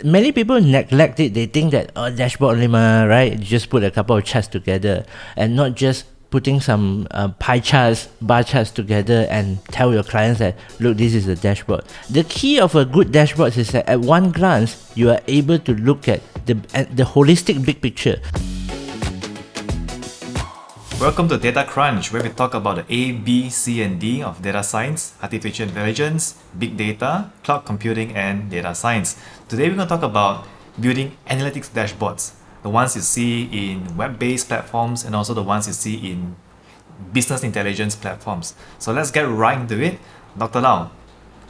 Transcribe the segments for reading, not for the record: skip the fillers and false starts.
many people neglect it. They think that dashboard only right? You just put a couple of charts together and not just putting some pie charts, bar charts together and tell your clients that, look, this is a dashboard. The key of a good dashboard is that at one glance, you are able to look at the holistic big picture. Welcome to Data Crunch, where we talk about the A, B, C, and D of data science, artificial intelligence, big data, cloud computing, and data science. Today, we're going to talk about building analytics dashboards, the ones you see in web-based platforms and also the ones you see in business intelligence platforms. So let's get right into it. Dr. Lau,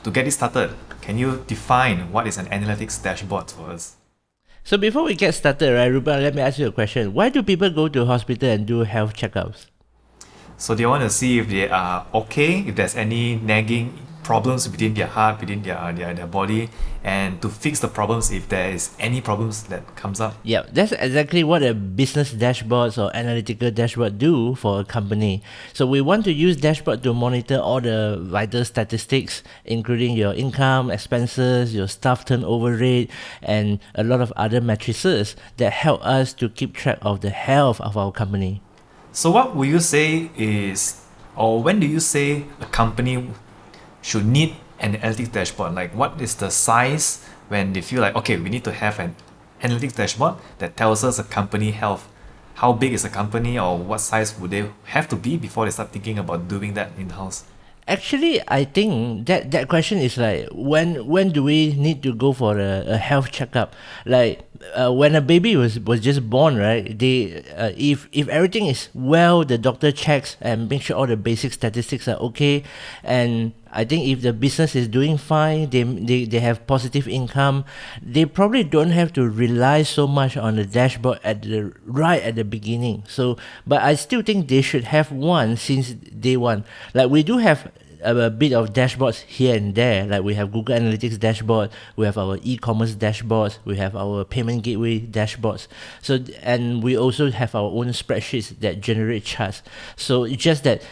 to get it started, can you define what is an analytics dashboard for us? So before we get started, right, Ruben, let me ask you a question. Why do people go to hospital and do health checkups? So they want to see if they are okay, if there's any nagging problems within their heart, within their body, and to fix the problems if there is any problems that comes up. Yeah, that's exactly what a business dashboard or analytical dashboard do for a company. So we want to use dashboard to monitor all the vital statistics, including your income, expenses, your staff turnover rate, and a lot of other matrices that help us to keep track of the health of our company. So what would you say is, or when do you say a company should need an analytics dashboard? Like, what is the size when they feel like, okay, we need to have an analytics dashboard that tells us a company health? How big is a company, or what size would they have to be before they start thinking about doing that in-house? Actually, I think that question is like, when do we need to go for a health checkup? Like when a baby was just born, right? They if everything is well, the doctor checks and make sure all the basic statistics are okay. And I think if the business is doing fine, they have positive income, they probably don't have to rely so much on the dashboard right at the beginning. So, but I still think they should have one since day one. Like we do have a bit of dashboards here and there. Like we have Google Analytics dashboard, we have our e-commerce dashboards, we have our payment gateway dashboards. So, and we also have our own spreadsheets that generate charts. So it's just that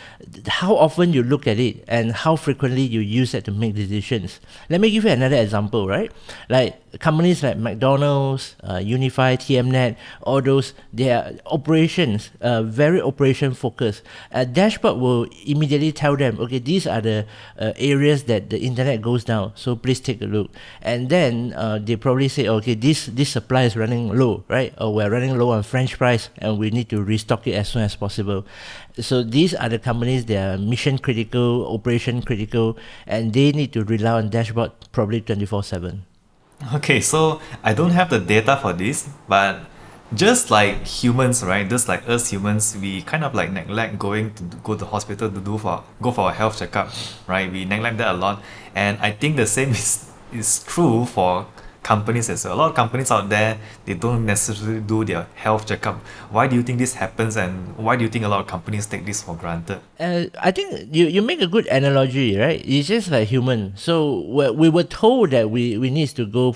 how often you look at it and how frequently you use it to make decisions. Let me give you another example, right? Like companies like McDonald's, Unify, TMNet, all those, their operations, very operation focused. A dashboard will immediately tell them, okay, these are the areas that the internet goes down, so please take a look. And then they probably say, okay, this supply is running low, right? Or we're running low on French fries and we need to restock it as soon as possible. So these are the companies that are mission critical, operation critical, and they need to rely on dashboard probably 24/7. Okay, so I don't have the data for this, but just like humans, right? Just like us humans, we kind of like neglect going to go to hospital to go for a health checkup, right? We neglect that a lot, and I think the same is true for companies as well. A lot of companies out there, they don't necessarily do their health checkup. Why do you think this happens, and why do you think a lot of companies take this for granted? I think you make a good analogy, right? It's just like human. So we were told that we need to go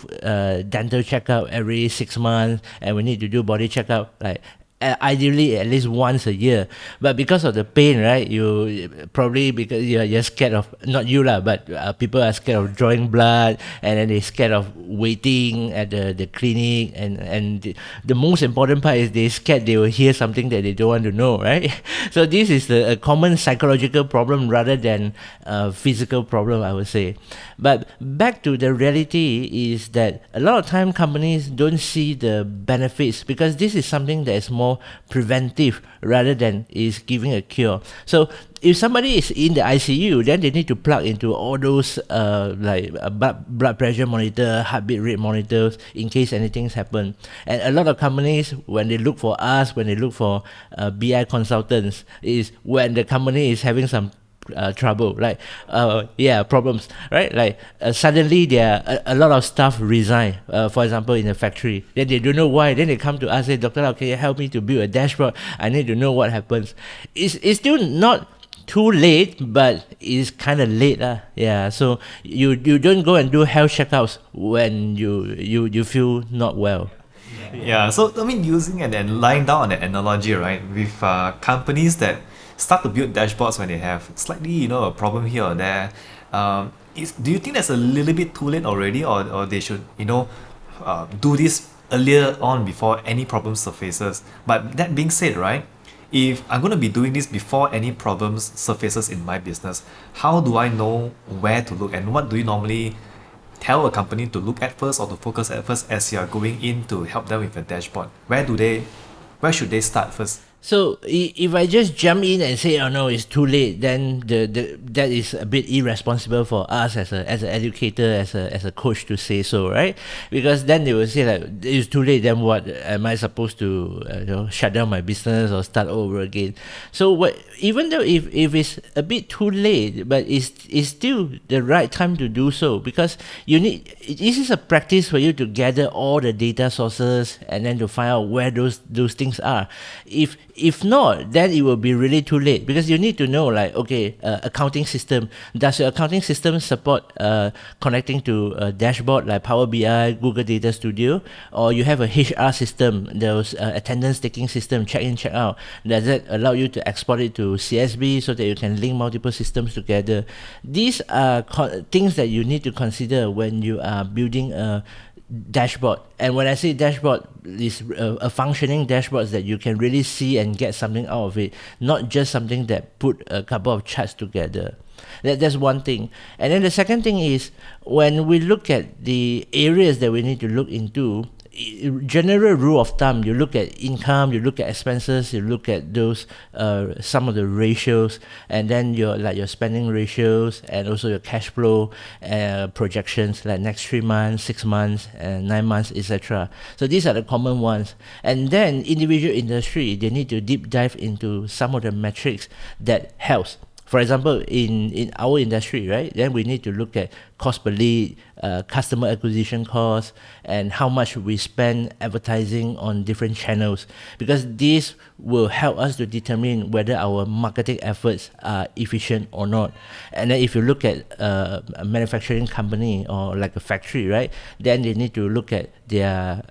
dental checkup every 6 months, and we need to do body checkup like ideally at least once a year. But because of the pain, right, you probably, because you're scared of, not you lah, but people are scared of drawing blood, and then they're scared of waiting at the clinic, and the most important part is they're scared they will hear something that they don't want to know, right? So this is a common psychological problem rather than a physical problem, I would say. But back to the reality is that a lot of time companies don't see the benefits because this is something that is more preventive rather than is giving a cure. So if somebody is in the ICU, then they need to plug into all those blood pressure monitor, heartbeat rate monitors in case anything's happened. And a lot of companies, when they look for us, when they look for BI consultants, is when the company is having some trouble, like problems, right? Like suddenly there are a lot of staff resign, for example in a factory, then they don't know why, then they come to us, say, Dr. Lau, can you help me to build a dashboard? I need to know what happens. It's still not too late, but it's kind of late. So you don't go and do health checkups when you feel not well. Yeah, so I mean, using and then lying down on that analogy, right, with companies that start to build dashboards when they have slightly, a problem here or there. Do you think that's a little bit too late already, or they should, do this earlier on before any problem surfaces. But that being said, right, if I'm going to be doing this before any problems surfaces in my business, how do I know where to look, and what do you normally tell a company to look at first or to focus at first as you are going in to help them with a dashboard? Where should they start first? So if I just jump in and say, oh no, it's too late, then that is a bit irresponsible for us as an educator, as a coach to say so, right? Because then they will say like, it's too late. Then what am I supposed to shut down my business or start over again? So even though if it's a bit too late, but it's still the right time to do so, because this is a practice for you to gather all the data sources and then to find out where those things are. If not, then it will be really too late, because you need to know, like, okay, accounting system. Does your accounting system support connecting to a dashboard like Power BI, Google Data Studio, or you have a HR system, those attendance taking system, check in, check out? Does that allow you to export it to CSV so that you can link multiple systems together? These are things that you need to consider when you are building a dashboard. And when I say dashboard, is a functioning dashboard that you can really see and get something out of it, not just something that put a couple of charts together. That's one thing. And then the second thing is, when we look at the areas that we need to look into, general rule of thumb, you look at income, you look at expenses, you look at those some of the ratios, and then your spending ratios, and also your cash flow projections, like next 3 months, 6 months, and 9 months, etc. So these are the common ones. And then individual industry, they need to deep dive into some of the metrics that helps. For example, in our industry, right, then we need to look at cost per lead, customer acquisition cost, and how much we spend advertising on different channels, because this will help us to determine whether our marketing efforts are efficient or not. And then if you look at a manufacturing company or like a factory, right, then they need to look at their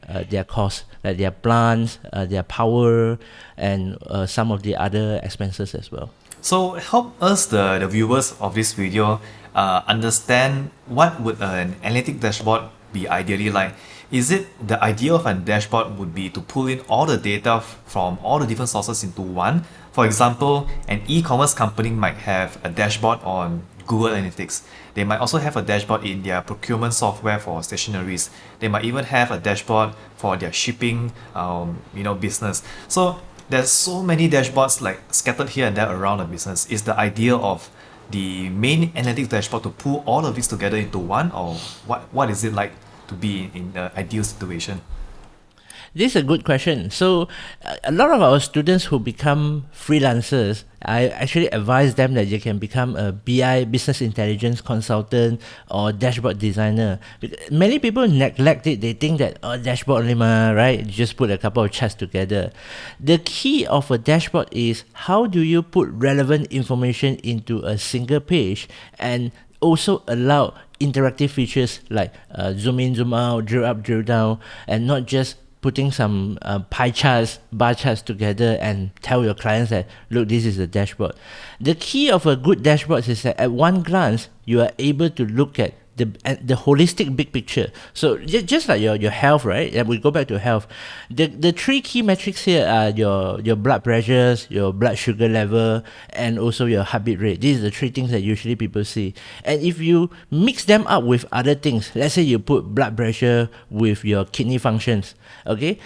costs, like their plants, their power, and some of the other expenses as well. So help us, the viewers of this video, understand what would an analytic dashboard be ideally like. Is it the idea of a dashboard would be to pull in all the data from all the different sources into one? For example, an e-commerce company might have a dashboard on Google Analytics. They might also have a dashboard in their procurement software for stationeries. They might even have a dashboard for their shipping, business. So there's so many dashboards like scattered here and there around the business. Is the idea of the main analytics dashboard to pull all of this together into one, or what is it like to be in the ideal situation? This is a good question. So a lot of our students who become freelancers, I actually advise them that they can become a BI, business intelligence consultant, or dashboard designer. Many people neglect it. They think that, dashboard only, right? You just put a couple of charts together. The key of a dashboard is, how do you put relevant information into a single page, and also allow interactive features like zoom in, zoom out, drill up, drill down, and not just putting some pie charts, bar charts together and tell your clients that, look, this is the dashboard. The key of a good dashboard is that at one glance, you are able to look at the holistic big picture. So just like your health, right? And we go back to health. The three key metrics here are your blood pressures, your blood sugar level, and also your heartbeat rate. These are the three things that usually people see. And if you mix them up with other things, let's say you put blood pressure with your kidney functions, okay,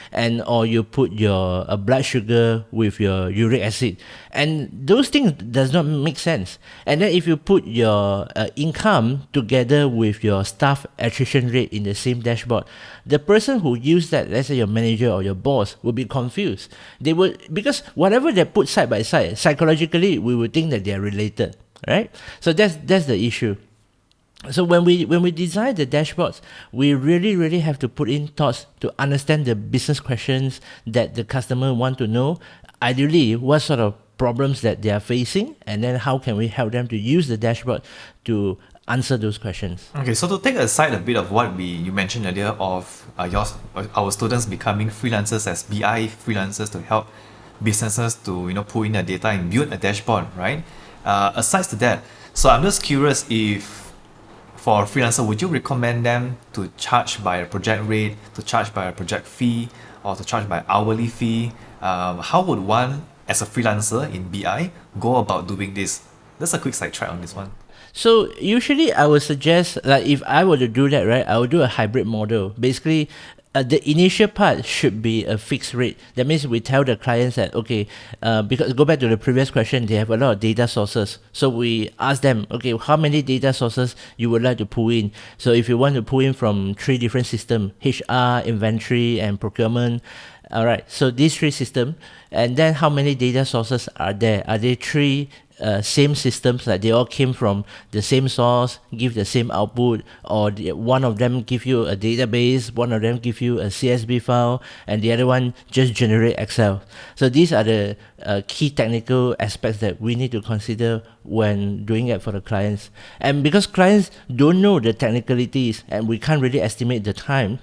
or you put your blood sugar with your uric acid, and those things does not make sense. And then if you put your income together with your staff attrition rate in the same dashboard, the person who used that, let's say your manager or your boss, will be confused. They will, because whatever they put side by side, psychologically we would think that they are related, right? So that's the issue. So when we design the dashboards, we really have to put in thoughts to understand the business questions that the customer want to know. Ideally, what sort of problems that they are facing, and then how can we help them to use the dashboard to answer those questions. Okay, so to take aside a bit of what you mentioned earlier of our students becoming freelancers as BI freelancers to help businesses to pull in their data and build a dashboard, right? Aside to that, so I'm just curious if for a freelancer, would you recommend them to charge by a project rate, to charge by a project fee, or to charge by hourly fee? How would one, as a freelancer in BI, go about doing this? That's a quick sidetrack on this one. So usually I would suggest, like, if I were to do that, right, I would do a hybrid model. Basically, the initial part should be a fixed rate. That means we tell the clients that, okay, because go back to the previous question, they have a lot of data sources. So we ask them, okay, how many data sources you would like to pull in? So if you want to pull in from 3 different systems, HR, inventory, and procurement, all right, so these 3 systems, and then how many data sources are there? Are there 3 same systems, like they all came from the same source, give the same output, or one of them give you a database, one of them give you a CSV file, and the other one just generate Excel. So these are the key technical aspects that we need to consider when doing it for the clients. And because clients don't know the technicalities and we can't really estimate the time,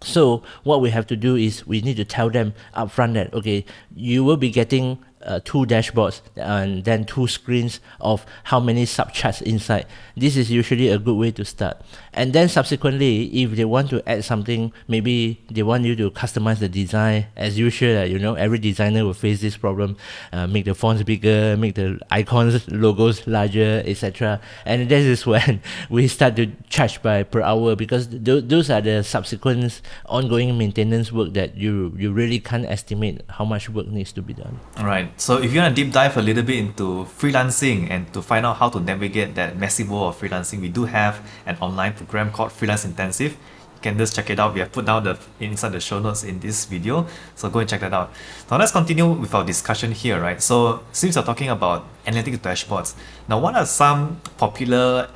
so what we have to do is we need to tell them upfront that, okay, you will be getting 2 dashboards and then 2 screens of how many subcharts inside. This is usually a good way to start. And then subsequently, if they want to add something, maybe they want you to customize the design. As usual, every designer will face this problem. Make the fonts bigger, make the icons, logos larger, etc. And this is when we start to charge by per hour, because those are the subsequent ongoing maintenance work that you really can't estimate how much work needs to be done. All right. So if you want to deep dive a little bit into freelancing and to find out how to navigate that messy world of freelancing, we do have an online program called Freelance Intensive. You can just check it out. We have put down inside the show notes in this video. So go and check that out. Now let's continue with our discussion here, right? So since we're talking about analytic dashboards, now what are some popular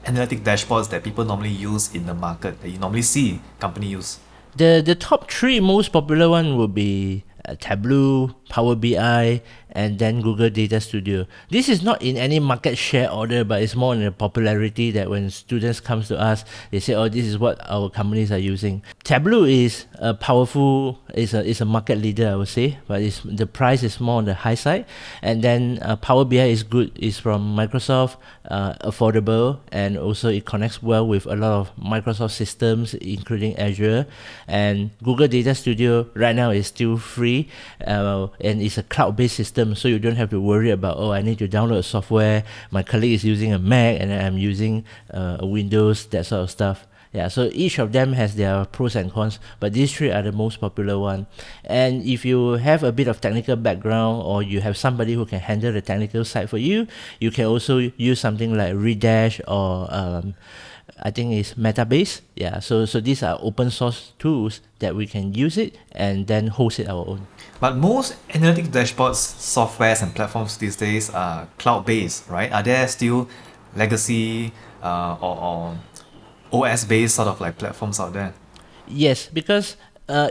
analytic dashboards that people normally use in the market, that you normally see company use? The top 3 most popular one will be Tableau, Power BI, and then Google Data Studio. This is not in any market share order, but it's more in the popularity that when students come to us, they say, oh, this is what our companies are using. Tableau is a powerful, is a market leader, I would say, but the price is more on the high side. And then Power BI is good, it's from Microsoft, affordable, and also it connects well with a lot of Microsoft systems, including Azure. And Google Data Studio right now is still free, and it's a cloud-based system, so you don't have to worry about, I need to download software, my colleague is using a Mac and I'm using a Windows, that sort of stuff. Yeah, so each of them has their pros and cons, but these 3 are the most popular one. And if you have a bit of technical background, or you have somebody who can handle the technical side for you, you can also use something like Redash, or I think it's Metabase. Yeah, so these are open source tools that we can use it and then host it our own. But most analytic dashboards, softwares and platforms these days are cloud-based, right? Are there still legacy or OS-based sort of like platforms out there? Yes, because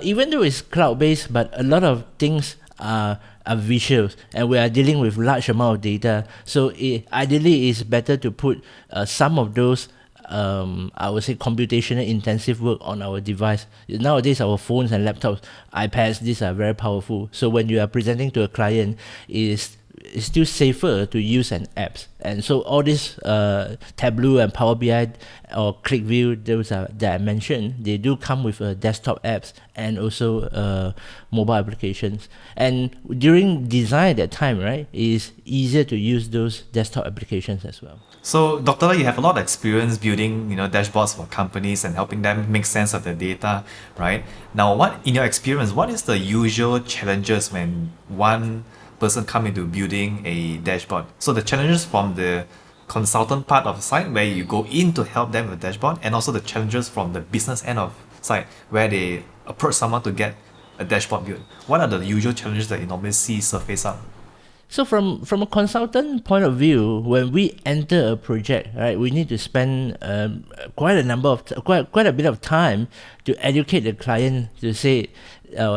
even though it's cloud-based, but a lot of things are visuals, and we are dealing with large amount of data. So ideally, it's better to put some of those I would say computational intensive work on our device. Nowadays, our phones and laptops, iPads, these are very powerful. So when you are presenting to a client, it's still safer to use an apps. And so all this Tableau and Power BI or ClickView, those that I mentioned, they do come with desktop apps and also mobile applications. And during design at that time, right, it's easier to use those desktop applications as well. So, Dr. Lai, you have a lot of experience building, dashboards for companies and helping them make sense of the data, right? Now, in your experience, what is the usual challenges when one person come into building a dashboard? So the challenges from the consultant part of the site, where you go in to help them with the dashboard, and also the challenges from the business end of site, where they approach someone to get a dashboard built. What are the usual challenges that you normally see surface up? So from a consultant point of view, when we enter a project, right, we need to spend quite a bit of time to educate the client, to say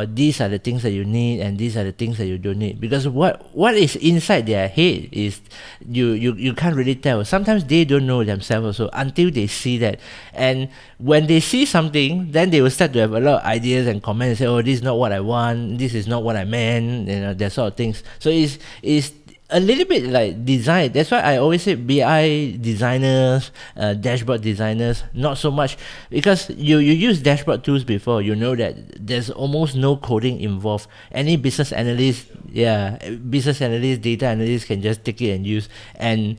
these are the things that you need and these are the things that you don't need. Because what is inside their head is you can't really tell. Sometimes they don't know themselves also until they see that. And when they see something, then they will start to have a lot of ideas and comments and say, this is not what I want, this is not what I meant, that sort of things. So it's a little bit like design. That's why I always say BI designers, dashboard designers, not so much, because you use dashboard tools before. You know that there's almost no coding involved. Any business analyst, yeah, business analyst, data analyst can just take it and use. And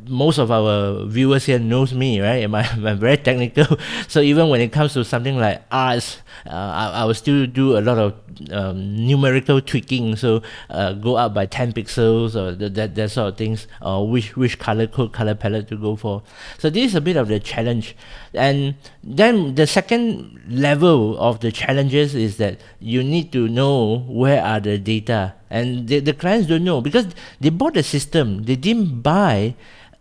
most of our viewers here knows me, right? I'm very technical. So even when it comes to something like arts, I will still do a lot of numerical tweaking. So go up by 10 pixels or that sort of things, or which color code, color palette to go for. So this is a bit of the challenge. And then the second level of the challenges is that you need to know where are the data, and the clients don't know because they bought the system, they didn't buy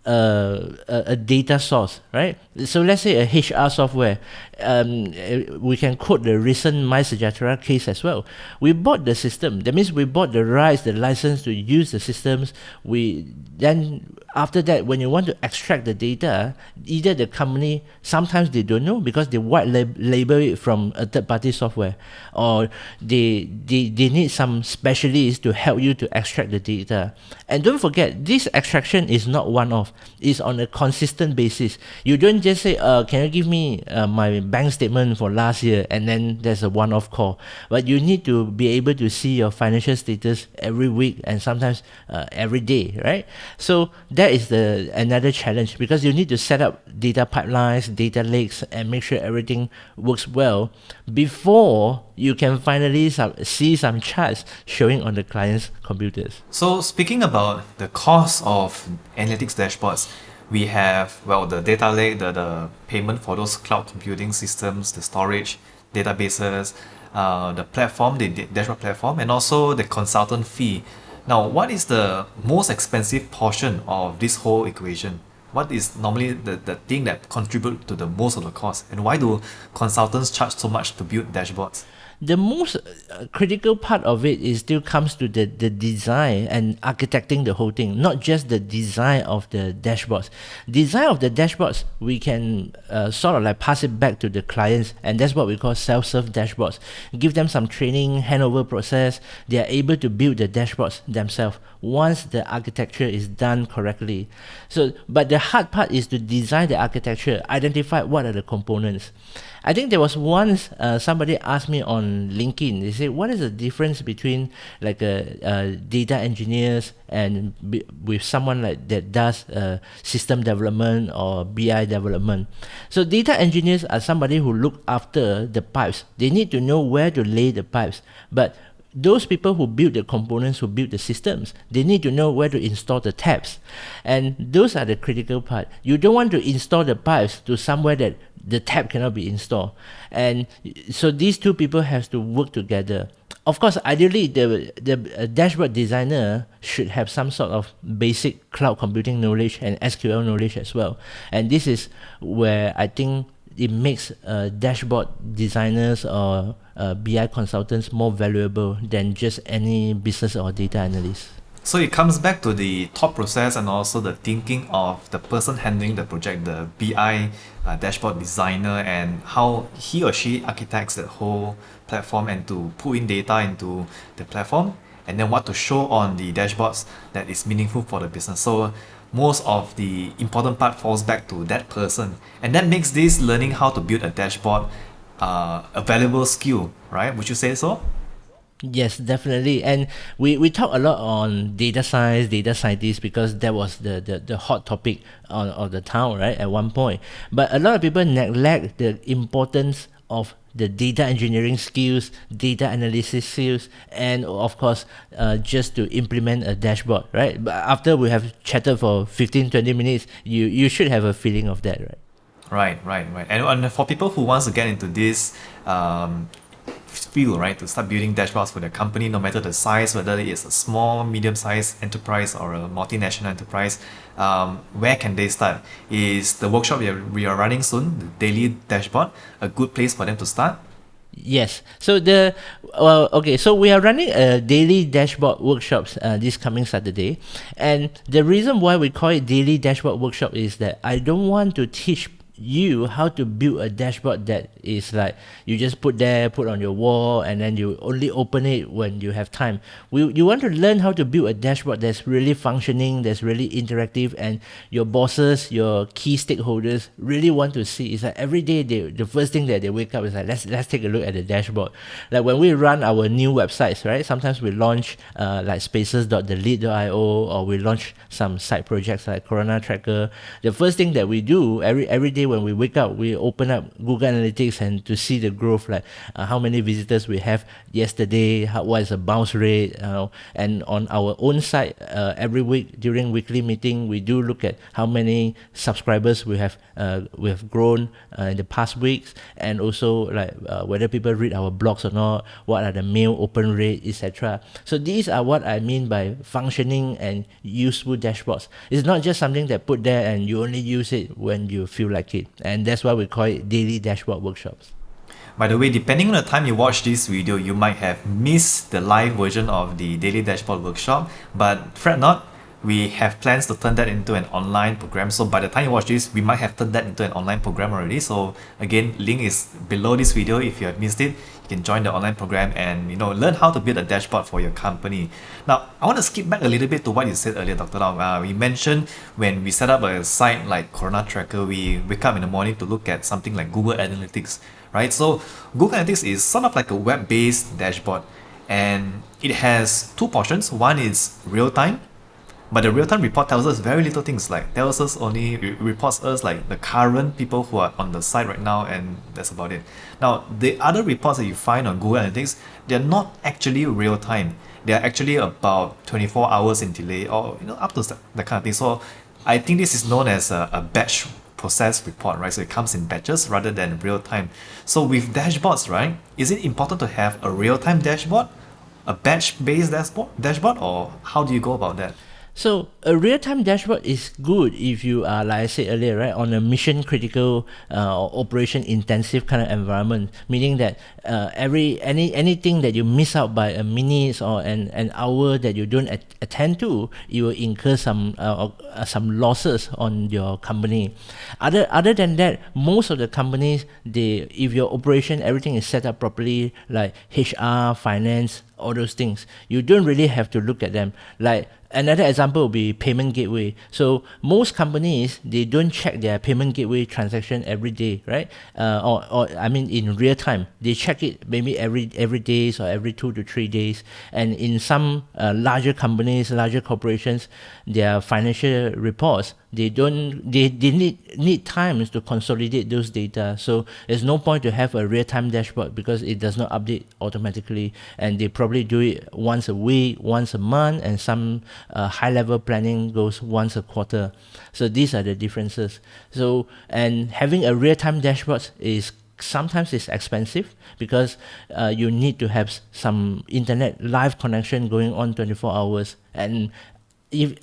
a data source, right? So let's say a HR software. We can quote the recent MySejahtera case as well. We bought the system. That means we bought the rights, the license to use the systems. We then after that, when you want to extract the data, either the company, sometimes they don't know because they white label it from a third-party software, or they need some specialists to help you to extract the data. And don't forget, this extraction is not one-off. It's on a consistent basis. You don't just say, can you give me my bank statement for last year, and then there's a one-off call. But you need to be able to see your financial status every week and sometimes every day, right? So that is another challenge, because you need to set up data pipelines, data lakes, and make sure everything works well before you can finally see some charts showing on the client's computers. So speaking about the cost of analytics dashboards, we have, well, the data lake, the payment for those cloud computing systems, the storage, databases, the platform, the dashboard platform, and also the consultant fee. Now, what is the most expensive portion of this whole equation? What is normally the thing that contributes to the most of the cost? And why do consultants charge so much to build dashboards? The most critical part of it is still comes to the design and architecting the whole thing, not just the design of the dashboards. Design of the dashboards, we can sort of like pass it back to the clients, and that's what we call self-serve dashboards. Give them some training, handover process, they are able to build the dashboards themselves once the architecture is done correctly. So, but the hard part is to design the architecture, identify what are the components. I think there was once somebody asked me on LinkedIn, they said, what is the difference between like data engineers and with someone like that does system development or BI development? So data engineers are somebody who look after the pipes. They need to know where to lay the pipes. But those people who build the components, who build the systems, they need to know where to install the taps. And those are the critical part. You don't want to install the pipes to somewhere that the tap cannot be installed. And so these two people have to work together. Of course, ideally, the dashboard designer should have some sort of basic cloud computing knowledge and SQL knowledge as well. And this is where I think it makes dashboard designers or BI consultants more valuable than just any business or data analyst. So it comes back to the thought process and also the thinking of the person handling the project, the BI dashboard designer, and how he or she architects the whole platform and to put in data into the platform, and then what to show on the dashboards that is meaningful for the business. So most of the important part falls back to that person, and that makes this learning how to build a dashboard a valuable skill, right? Would you say so? Yes, definitely. And we talk a lot on data science, data scientists, because that was the hot topic of the town, right, at one point. But a lot of people neglect the importance of the data engineering skills, data analysis skills, and of course, just to implement a dashboard, right? But after we have chatted for 15-20 minutes, you should have a feeling of that, right? Right. And for people who wants to get into this field, right, to start building dashboards for their company, no matter the size, whether it is a small, medium-sized enterprise or a multinational enterprise, where can they start? Is the workshop we are running soon, the daily dashboard, a good place for them to start? Yes. So so we are running a daily dashboard workshops this coming Saturday, and the reason why we call it daily dashboard workshop is that I don't want to teach you how to build a dashboard that is like you just put on your wall, and then you only open it when you have time. You want to learn how to build a dashboard that's really functioning, that's really interactive, and your bosses, your key stakeholders really want to see. It's like every day the first thing that they wake up is like, let's take a look at the dashboard. Like when we run our new websites, right? Sometimes we launch like spaces.delete.io, or we launch some side projects like Corona Tracker. The first thing that we do every day when we wake up, we open up Google Analytics and to see the growth, like how many visitors we have yesterday, what is the bounce rate, and on our own site, every week during weekly meeting, we do look at how many subscribers we have grown in the past weeks, and also like whether people read our blogs or not, what are the mail open rate, etc. So these are what I mean by functioning and useful dashboards. It's not just something that put there and you only use it when you feel like it, and that's why we call it daily dashboard workshops. By the way, depending on the time you watch this video, you might have missed the live version of the Daily Dashboard Workshop, but fret not, we have plans to turn that into an online program. So by the time you watch this, we might have turned that into an online program already. So again, link is below this video. If you have missed it, you can join the online program and learn how to build a dashboard for your company. Now, I want to skip back a little bit to what you said earlier, Dr. Lau. We mentioned when we set up a site like Corona Tracker, we wake up in the morning to look at something like Google Analytics, right? So Google Analytics is sort of like a web-based dashboard, and it has two portions. One is real-time, but the real-time report tells us very little things, like tells us only, reports us like the current people who are on the site right now, and that's about it. Now, the other reports that you find on Google Analytics, they're not actually real-time. They're actually about 24 hours in delay, or up to that kind of thing. So I think this is known as a batch process report, right? So it comes in batches rather than real-time. So with dashboards, right, is it important to have a real-time dashboard, a batch-based dashboard, or how do you go about that? So a real-time dashboard is good if you are, like I said earlier, right, on a mission-critical or operation-intensive kind of environment, meaning that anything that you miss out by a minute or an hour that you don't attend to, you will incur some losses on your company. Other than that, most of the companies, if your operation, everything is set up properly, like HR, finance, all those things, you don't really have to look at them. Like another example would be payment gateway. So most companies, they don't check their payment gateway transaction every day, right? Or I mean in real time. They check it maybe every days or every 2 to 3 days. And in some larger companies, larger corporations, their financial reports, they need time to consolidate those data. So there's no point to have a real-time dashboard because it does not update automatically, and they probably do it once a week, once a month, and some high-level planning goes once a quarter. So these are the differences. So, and having a real-time dashboard is sometimes it's expensive because you need to have some internet live connection going on 24 hours, and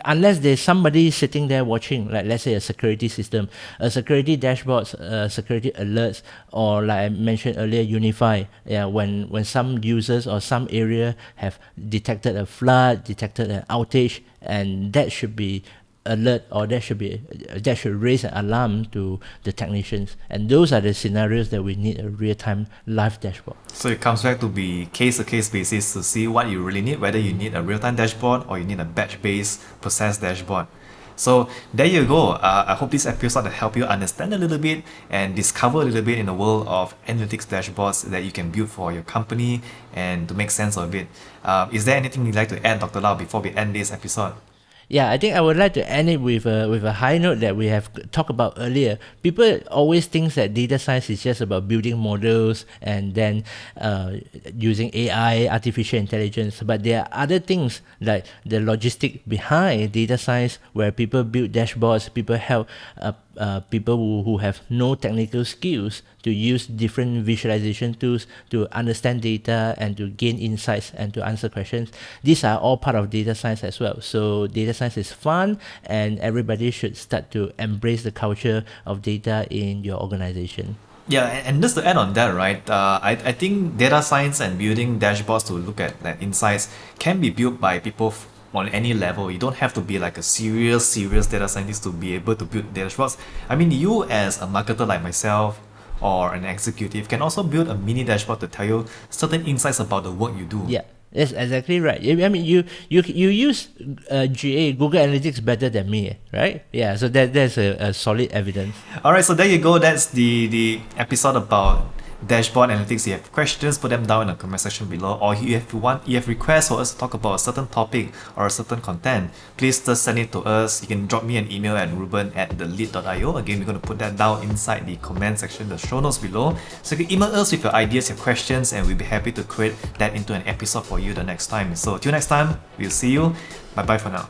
unless there's somebody sitting there watching, like let's say a security system, a security dashboards, security alerts, or like I mentioned earlier, Unify. Yeah, when some users or some area have detected a flood, detected an outage, and that should be alert, or that should raise an alarm to the technicians, and those are the scenarios that we need a real-time live dashboard. So it comes back to be case-to-case basis to see what you really need, whether you need a real-time dashboard or you need a batch-based process dashboard. So there you go. I hope this episode will help you understand a little bit and discover a little bit in the world of analytics dashboards that you can build for your company and to make sense of it. Is there anything you'd like to add, Dr. Lau, before we end this episode? Yeah, I think I would like to end it with a high note that we have talked about earlier. People always think that data science is just about building models and then using AI, artificial intelligence. But there are other things like the logistic behind data science, where people build dashboards, people help people who have no technical skills to use different visualization tools to understand data and to gain insights and to answer questions. These are all part of data science as well. So data science is fun, and everybody should start to embrace the culture of data in your organization. Yeah, and just to add on that, right, I think data science and building dashboards to look at insights can be built by people on any level. You don't have to be like a serious data scientist to be able to build dashboards. I mean, you as a marketer like myself or an executive can also build a mini dashboard to tell you certain insights about the work you do. Yeah, that's exactly right. I mean, you use GA Google Analytics better than me, right? Yeah, so that's a solid evidence. All right, so there you go. That's the episode about dashboard analytics. If you have questions, put them down in the comment section below, or you have requests for us to talk about a certain topic or a certain content, please just send it to us. You can drop me an email at ruben@thelead.io. Again, we're going to put that down inside the comment section, the show notes below. So you can email us with your ideas, your questions, and we'll be happy to create that into an episode for you the next time. So till next time, we'll see you. Bye bye for now.